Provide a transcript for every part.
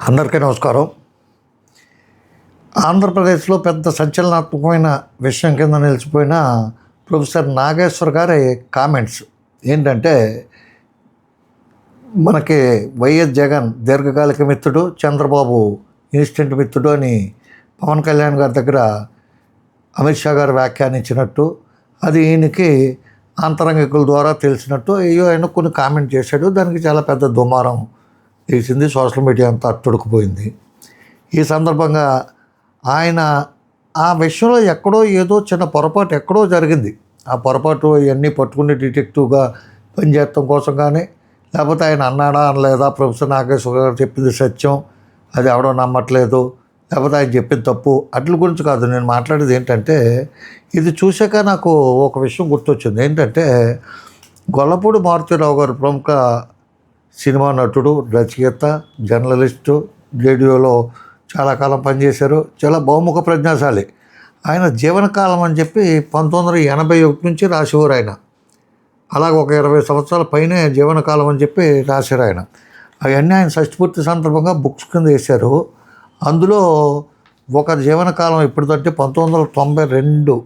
అందరికీ నమస్కారం. ఆంధ్రప్రదేశ్లో పెద్ద సంచలనాత్మకమైన విషయం కింద నిలిచిపోయిన ప్రొఫెసర్ నాగేశ్వర్ గారి కామెంట్స్ ఏంటంటే, మనకి వైఎస్ జగన్ దీర్ఘకాలిక మిత్రుడు, చంద్రబాబు ఇన్స్టెంట్ మిత్రుడు అని పవన్ కళ్యాణ్ గారి దగ్గర అమిత్ షా గారు వ్యాఖ్యానించినట్టు, అది ఈయనకి అంతరంగికుల ద్వారా తెలిసినట్టు ఆయన కొన్ని కామెంట్ చేశాడు. దానికి చాలా పెద్ద దుమారం తీసింది. సోషల్ మీడియా అంతా అట్టుడుకుపోయింది. ఈ సందర్భంగా ఆయన ఆ విషయంలో ఎక్కడో ఏదో చిన్న పొరపాటు ఎక్కడో జరిగింది. ఆ పొరపాటు ఇవన్నీ పట్టుకుని డిటెక్టివ్గా పనిచేయడం కోసం కానీ, లేకపోతే ఆయన అన్నాడా అనలేదా, ప్రొఫెసర్ నాగేశ్వర గారు చెప్పింది సత్యం, అది ఎవడో నమ్మట్లేదు, లేకపోతే ఆయన చెప్పింది తప్పు, అట్ల గురించి కాదు నేను మాట్లాడేది. ఏంటంటే, ఇది చూశాక నాకు ఒక విషయం గుర్తొచ్చింది. ఏంటంటే, గొల్లపూడి మారుతీరావు గారు ప్రముఖ సినిమా నటుడు, రచయిత, జర్నలిస్టు, రేడియోలో చాలా కాలం పనిచేశారు. చాలా బహుముఖ ప్రజ్ఞాశాలి. ఆయన జీవనకాలం అని చెప్పి 1981 నుంచి రాసేవారు ఆయన. అలాగ ఒక 20 సంవత్సరాల పైనే జీవనకాలం అని చెప్పి రాశారు ఆయన. అవన్నీ ఆయన షష్ఠపూర్తి సందర్భంగా బుక్స్ కింద వేశారు. అందులో ఒక జీవనకాలం ఎప్పుడుదంటే 1992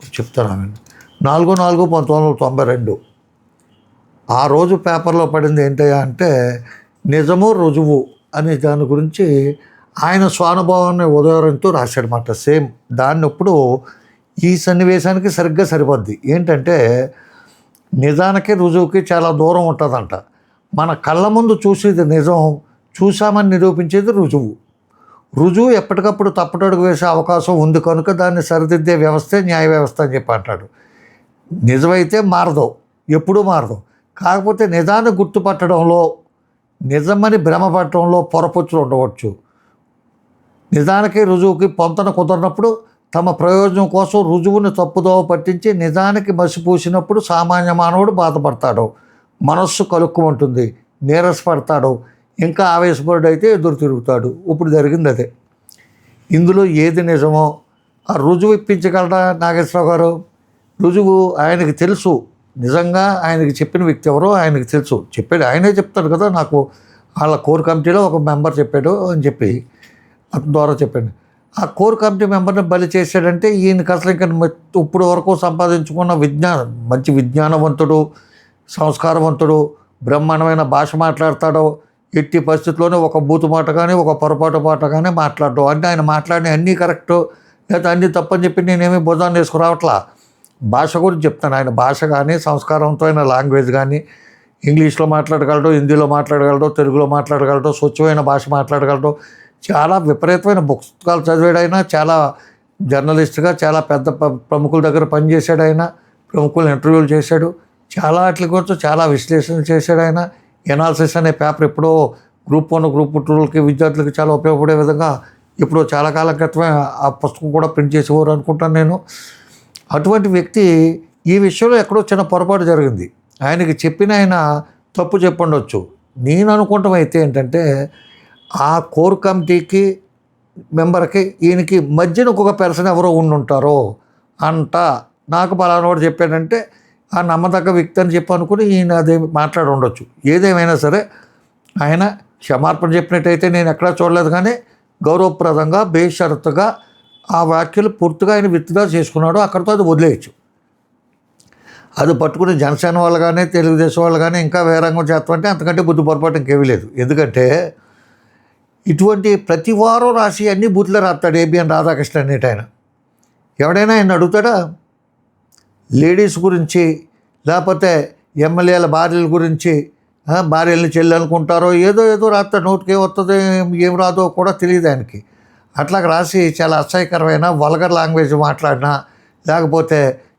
చెప్తాను. 4/4/1992 ఆ రోజు పేపర్లో పడింది ఏంటయ్యా అంటే, నిజము రుజువు అనే దాని గురించి ఆయన స్వానుభవాన్ని ఉదయంతో రాశాడనమాట. సేమ్ దాన్ని ఇప్పుడు ఈ సన్నివేశానికి సరిగ్గా సరిపోద్ది. ఏంటంటే, నిజానికి రుజువుకి చాలా దూరం ఉంటుందంట. మన కళ్ళ ముందు చూసేది నిజం, చూసామని నిరూపించేది రుజువు. రుజువు ఎప్పటికప్పుడు తప్పటడుగు వేసే అవకాశం ఉంది కనుక దాన్ని సరిదిద్దే వ్యవస్థే న్యాయ వ్యవస్థ అని చెప్పి అంటాడు. నిజమైతే మారదు, ఎప్పుడూ మారదు. కాకపోతే నిజాన్ని గుర్తుపట్టడంలో, నిజమని భ్రమపట్టడంలో పొరపచ్చులు ఉండవచ్చు. నిజానికి రుజువుకి పొంతన కుదరినప్పుడు తమ ప్రయోజనం కోసం రుజువుని తప్పుదోవ పట్టించి నిజానికి మసిపూసినప్పుడు సామాన్య మానవుడు బాధపడతాడు, మనస్సు కలుక్కుమంటుంది, నీరసపడతాడు, ఇంకా ఆవేశపరుడైతే ఎదురు తిరుగుతాడు. ఇప్పుడు జరిగింది అదే. ఇందులో ఏది నిజమో ఆ రుజువు ఇప్పించగలరా నాగేశ్వరరావు గారు? రుజువు ఆయనకి తెలుసు. నిజంగా ఆయనకి చెప్పిన వ్యక్తి ఎవరో ఆయనకి తెలుసు. చెప్పాడు, ఆయనే చెప్తాడు కదా. నాకు వాళ్ళ కోర్ కమిటీలో ఒక మెంబర్ చెప్పాడు అని చెప్పి అతని ద్వారా చెప్పాడు. ఆ కోర్ కమిటీ మెంబర్ని బలి చేశాడంటే ఈయనకి అసలు ఇంకా ఇప్పుడు వరకు సంపాదించుకున్న మంచి విజ్ఞానవంతుడు, సంస్కారవంతుడు, బ్రహ్మాండమైన భాష మాట్లాడతాడు. ఎట్టి పరిస్థితుల్లోనే ఒక బూతు మాట కానీ ఒక పొరపాటు మాట కానీ మాట్లాడడం. అంటే ఆయన మాట్లాడిన అన్నీ కరెక్టు లేదా అన్నీ తప్పని చెప్పి నేనేమీ భుజాన్ని వేసుకురావట్లా. భాష గురించి చెప్తాను. ఆయన భాష కానీ, సంస్కారంతో లాంగ్వేజ్ కానీ, ఇంగ్లీష్లో మాట్లాడగలడు, హిందీలో మాట్లాడగలడు, తెలుగులో మాట్లాడగలడు, స్వచ్ఛమైన భాష మాట్లాడగలడు. చాలా విపరీతమైన పుస్తకాలు చదివాడు ఆయన. చాలా జర్నలిస్ట్గా చాలా పెద్ద ప్రముఖుల దగ్గర పనిచేశాడు ఆయన. ప్రముఖులను ఇంటర్వ్యూలు చేశాడు. చాలా వాటి గురించి చాలా విశ్లేషణ చేశాడు ఆయన. ఎనాలిసిస్ అనే పేపర్ ఎప్పుడో గ్రూప్ 1, గ్రూప్ 2కి విద్యార్థులకి చాలా ఉపయోగపడే విధంగా ఇప్పుడు చాలా కాలం క్రితమే ఆ పుస్తకం కూడా ప్రింట్ చేసేవారు అనుకుంటాను నేను. అటువంటి వ్యక్తి ఈ విషయంలో ఎక్కడో చిన్న పొరపాటు జరిగింది. ఆయనకి చెప్పిన ఆయన తప్పు చెప్పుండొచ్చు. నేను అనుకుంటాం అయితే ఏంటంటే, ఆ కోర్ కమిటీకి మెంబర్కి ఈయనకి మధ్యన ఒక పర్సన్ ఎవరో ఉండుంటారో అంట. నాకు పలానాడు చెప్పాడంటే ఆ నమ్మదగ్గ వ్యక్తి అని చెప్పి అనుకుని ఈయన అదే మాట్లాడి ఉండొచ్చు. ఏదేమైనా సరే ఆయన క్షమార్పణ చెప్పినట్టయితే నేను ఎక్కడా చూడలేదు. కానీ గౌరవప్రదంగా బేషరతుగా ఆ వ్యాఖ్యలు పూర్తిగా ఆయన విత్డ్రా చేసుకున్నాడు. అక్కడితో అది వదిలేయచ్చు. అది పట్టుకుని జనసేన వాళ్ళు కానీ, తెలుగుదేశం వాళ్ళు కానీ ఇంకా వేరంగం చేస్తామంటే అంతకంటే బుద్ధి పొరపాటు ఇంకేమీ లేదు. ఎందుకంటే ఇటువంటి ప్రతి వారం రాసి అన్ని బూత్లో రాస్తాడు ఏబిఎన్ రాధాకృష్ణ అనేటి ఆయన. ఎవడైనా ఆయన అడుగుతాడా? లేడీస్ గురించి, లేకపోతే ఎమ్మెల్యేల భార్యల గురించి, భార్యల్ని చెల్లి అనుకుంటారో ఏదో రాస్తాడు. నోటికి ఏమొస్తుందో ఏం రాదో కూడా తెలియదు ఆయనకి. అట్లాగ రాసి చాలా అసహ్యకరమైన వల్గర్ లాంగ్వేజ్ మాట్లాడినా, లేకపోతే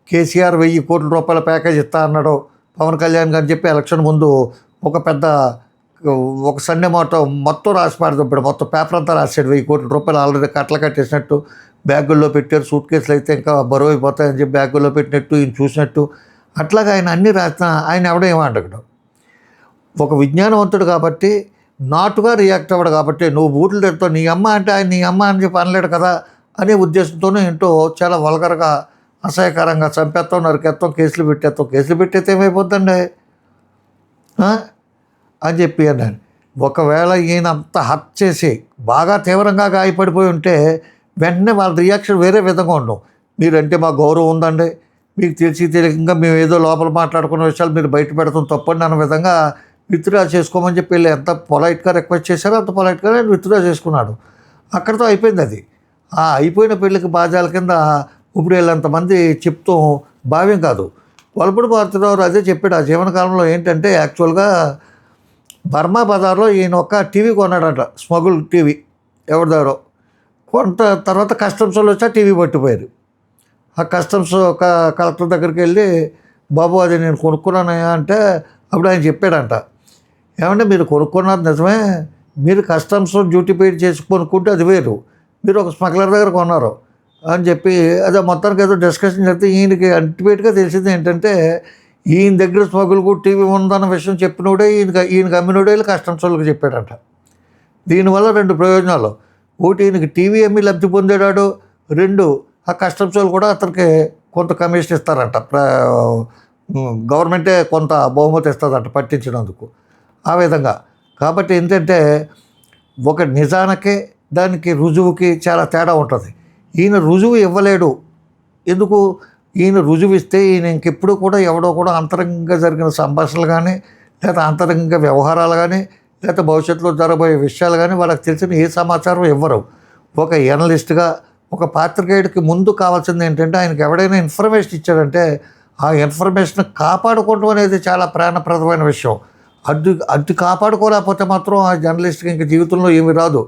కేసీఆర్ 1000 కోట్ల రూపాయల ప్యాకేజ్ ఇస్తా అన్నాడు పవన్ కళ్యాణ్ గారు చెప్పి ఎలక్షన్ ముందు ఒక సండే మొత్తం రాసి పాడుతుంటాడు. మొత్తం పేపర్ అంతా రాశాడు. 1000 కోట్ల రూపాయలు ఆల్రెడీ కట్టలు కట్టేసినట్టు బ్యాగుల్లో పెట్టారు. సూట్ కేసులు అయితే ఇంకా బరువు అయిపోతాయని చెప్పి బ్యాగుల్లో పెట్టినట్టు ఈయన చూసినట్టు అట్లాగా ఆయన అన్నీ రాసిన ఆయన ఎవడేమంటాడు. ఒక విజ్ఞానవంతుడు కాబట్టి నాటుగా రియాక్ట్ అవ్వడు కాబట్టి నువ్వు బూట్లు తెస్తావు నీ అమ్మ అంటే ఆయన నీ అమ్మ అని చెప్పి అనలేడు కదా అనే ఉద్దేశంతోనే ఏంటో చాలా వల్గర్గా అసహ్యకరంగా చంపేస్తాం, నరికేస్తాం, కేసులు పెట్టేస్తే ఏమైపోద్దండి అని చెప్పి అన్నాను. ఒకవేళ ఈయన అంత హత్య చేసి బాగా తీవ్రంగా గాయపడిపోయి ఉంటే వెంటనే వాళ్ళ రియాక్షన్ వేరే విధంగా ఉండవు. మీరంటే మా గౌరవం ఉందండి, మీకు తెలియకుండా మేము ఏదో లోపల మాట్లాడుకున్న విషయాలు మీరు బయట పెడతాం తప్పండి అన్న విధంగా విత్డ్రా చేసుకోమని చెప్పి వీళ్ళు ఎంత పొలైట్గా రిక్వెస్ట్ చేశారో అంత పొలైట్గా ఆయన విత్డ్రా చేసుకున్నాడు. అక్కడితో అయిపోయింది అది. ఆ అయిపోయిన పెళ్ళికి బాజాల కింద ఇప్పుడు వీళ్ళంతమంది చెప్తూ భావ్యం కాదు. వలపూడి భారతిరావు అదే చెప్పాడు. ఆ జీవనకాలంలో ఏంటంటే యాక్చువల్గా బర్మా బజార్లో ఈయన ఒక టీవీ కొన్నాడట, స్మగుల్ టీవీ ఎవరిదారో. కొంత తర్వాత కస్టమ్స్ వాళ్ళు వచ్చి ఆ టీవీ పట్టిపోయారు. ఆ కస్టమ్స్ ఒక కలెక్టర్ దగ్గరికి వెళ్ళి, బాబు అది నేను కొనుక్కున్నానయా అంటే అప్పుడు ఆయన చెప్పాడంట, ఏమంటే మీరు కొనుక్కున్నారు నిజమే, మీరు కస్టమ్స్ డ్యూటీ పెయిడ్ చేసి కొనుక్కుంటే అది వేరు, మీరు ఒక స్మగ్లర్ దగ్గర కొన్నారు అని చెప్పి అదే మొత్తానికి ఏదో డిస్కషన్ చేస్తే ఈయనకి అల్టిమేట్గా తెలిసింది ఏంటంటే ఈయన దగ్గర స్మగుల్కు టీవీ ఉందన్న విషయం చెప్పినోడే ఈయనకి అమ్మినోడే కస్టమ్స్ వాళ్ళకి చెప్పాడంట. దీనివల్ల రెండు ప్రయోజనాలు, ఒకటి ఈయనకి టీవీ అమ్మి లబ్ధి పొందాడు, రెండు ఆ కస్టమ్స్ వాళ్ళు కూడా అతనికి కొంత కమిషన్ ఇస్తారంట, గవర్నమెంటే కొంత బహుమతి ఇస్తుందంట పట్టించినందుకు ఆ విధంగా. కాబట్టి ఏంటంటే ఒక నిజానికే దానికి రుజువుకి చాలా తేడా ఉంటుంది. ఈయన రుజువు ఇవ్వలేడు. ఎందుకు? ఈయన రుజువు ఇస్తే ఈయన ఇంకెప్పుడు కూడా ఎవడో కూడా అంతరంగంగా జరిగిన సంభాషణలు కానీ లేదా అంతరంగ వ్యవహారాలు కానీ లేకపోతే భవిష్యత్తులో జరగబోయే విషయాలు కానీ వాళ్ళకి తెలిసిన ఏ సమాచారం ఇవ్వరు. ఒక ఎనలిస్ట్గా ఒక పాత్రికేయుడికి ముందు కావాల్సింది ఏంటంటే ఆయనకి ఎవడైనా ఇన్ఫర్మేషన్ ఇచ్చాడంటే ఆ ఇన్ఫర్మేషన్ కాపాడుకోవడం అనేది చాలా ప్రాణప్రదమైన విషయం. అడ్డు కాపాడుకోలేకపోతే మాత్రం ఆ జర్నలిస్ట్కి ఇంక జీవితంలో ఏమీ రాదు.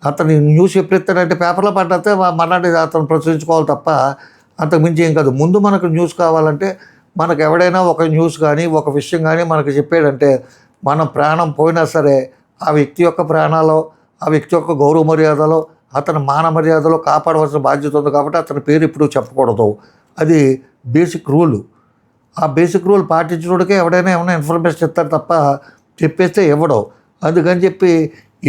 అతను న్యూస్ ఎప్పుడు ఇస్తాడంటే పేపర్లో పడితే మనాటి అతను ప్రచురించుకోవాలి తప్ప అంతకు మించి ఏం కాదు. ముందు మనకు న్యూస్ కావాలంటే మనకు ఎవడైనా ఒక న్యూస్ కానీ ఒక విషయం కానీ మనకు చెప్పాడంటే మన ప్రాణం పోయినా సరే ఆ వ్యక్తి యొక్క ప్రాణాలు, ఆ వ్యక్తి యొక్క గౌరవ మర్యాదలో, అతని మాన మర్యాదలో కాపాడవలసిన బాధ్యత ఉంది. కాబట్టి అతని పేరు ఇప్పుడు చెప్పకూడదు. అది బేసిక్ రూల్. ఆ బేసిక్ రూల్ పాటించడానికి ఎవడైనా ఏమైనా ఇన్ఫర్మేషన్ ఇస్తారు తప్ప చెప్పేస్తే ఇవ్వడం. అందుకని చెప్పి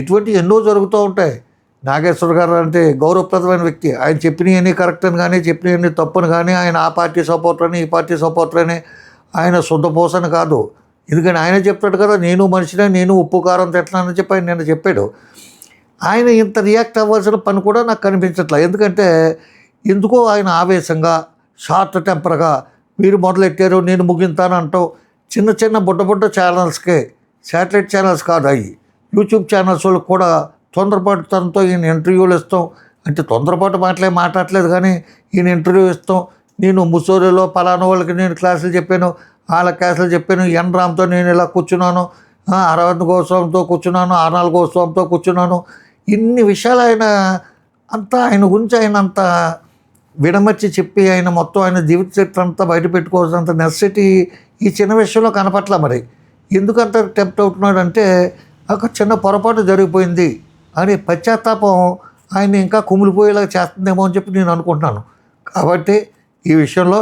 ఇటువంటి ఎన్నో జరుగుతూ ఉంటాయి. నాగేశ్వర గారు అంటే గౌరవప్రదమైన వ్యక్తి. ఆయన చెప్పినవన్నీ కరెక్ట్ అని కానీ చెప్పినవన్నీ తప్పుని కానీ ఆయన ఆ పార్టీ సపోర్టర్ అని ఈ పార్టీ సపోర్టర్ అని ఆయన శుద్ధపోసని కాదు. ఎందుకంటే ఆయన చెప్తాడు కదా, నేను మనిషినే, నేను ఉప్పు కారం తింటున్నానని చెప్పి ఆయన నిన్న చెప్పాడు. ఆయన ఇంత రియాక్ట్ అవ్వాల్సిన పని కూడా నాకు కనిపించట్లేదు. ఎందుకంటే ఎందుకో ఆయన ఆవేశంగా షార్ట్ టెంపర్గా మీరు మొదలెట్టారు నేను ముగింతాను అంటూ చిన్న చిన్న బుడ్డ ఛానల్స్కే, శాటిలైట్ ఛానల్స్ కాదు అవి, యూట్యూబ్ ఛానల్స్ వాళ్ళకి కూడా తొందరపాటుతనంతో ఈయన ఇంటర్వ్యూలు ఇస్తాం అంటే తొందరపాటు మాట్లాడట్లేదు కానీ ఈయన ఇంటర్వ్యూ ఇస్తాం. నేను ముసోరిలో పలానా వాళ్ళకి నేను క్లాసులు చెప్పాను, వాళ్ళ క్లాసులు చెప్పాను, ఎన్ రామ్తో నేను ఇలా కూర్చున్నాను, అరవింద్ గోస్వామితో కూర్చున్నాను, ఆర్నాల్ గోస్వామితో కూర్చున్నాను. ఇన్ని విషయాలు ఆయన గురించి ఆయన అంత విడమర్చి చెప్పి ఆయన మొత్తం ఆయన జీవిత చరిత్ర అంతా బయట పెట్టుకోవాల్సినంత నెసెసిటీ ఈ చిన్న విషయంలో కనపట్ల. మరి ఎందుకంత టెంప్ట్ అవుతున్నాడు అంటే ఒక చిన్న పొరపాటు జరిగిపోయింది అనే పశ్చాత్తాపం ఆయన ఇంకా కుమిలిపోయేలా చేస్తుందేమో అని చెప్పి నేను అనుకుంటున్నాను. కాబట్టి ఈ విషయంలో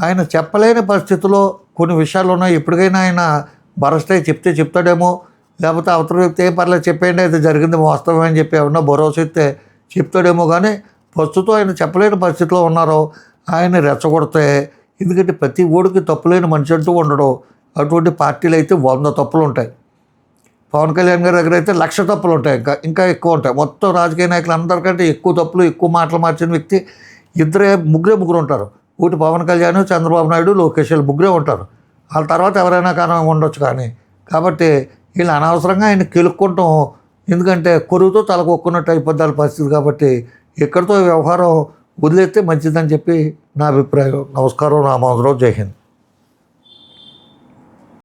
ఆయన చెప్పలేని పరిస్థితుల్లో కొన్ని విషయాలు ఉన్నాయి. ఎప్పటికైనా ఆయన బరస్ట్ అయి చెప్తాడేమో, లేకపోతే అవతల వ్యక్తి ఏం పర్లేదు చెప్పేయండి అయితే జరిగింది వాస్తవం అని చెప్పి ఏమన్నా భరోసా ఇస్తే చెప్తాడేమో. కానీ ప్రస్తుతం ఆయన చెప్పలేని పరిస్థితిలో ఉన్నారో ఆయన రెచ్చగొడితే, ఎందుకంటే ప్రతి ఓడికి తప్పులేని మనిషి అంటూ ఉండడం. అటువంటి పార్టీలు అయితే 100 తప్పులు ఉంటాయి. పవన్ కళ్యాణ్ గారి దగ్గర అయితే 1,00,000 తప్పులు ఉంటాయి, ఇంకా ఎక్కువ ఉంటాయి. మొత్తం రాజకీయ నాయకులు అందరికంటే ఎక్కువ తప్పులు ఎక్కువ మాటలు మార్చిన వ్యక్తి ముగ్గురు ఉంటారు. ఒకటి పవన్ కళ్యాణ్, చంద్రబాబు నాయుడు, లోకేష్ ముగ్గురే ఉంటారు. వాళ్ళ తర్వాత ఎవరైనా కానీ ఉండొచ్చు. కానీ కాబట్టి వీళ్ళు అనవసరంగా ఆయన కెలుక్కుంటాం, ఎందుకంటే కొరువుతో తలకొక్కున్నట్టు అయిపోద్దాల పరిస్థితి. కాబట్టి ఎక్కడితో వ్యవహారం వదిలేస్తే మంచిదని చెప్పి నా అభిప్రాయం. నమస్కారం. రామోజీరావు. జై హింద్.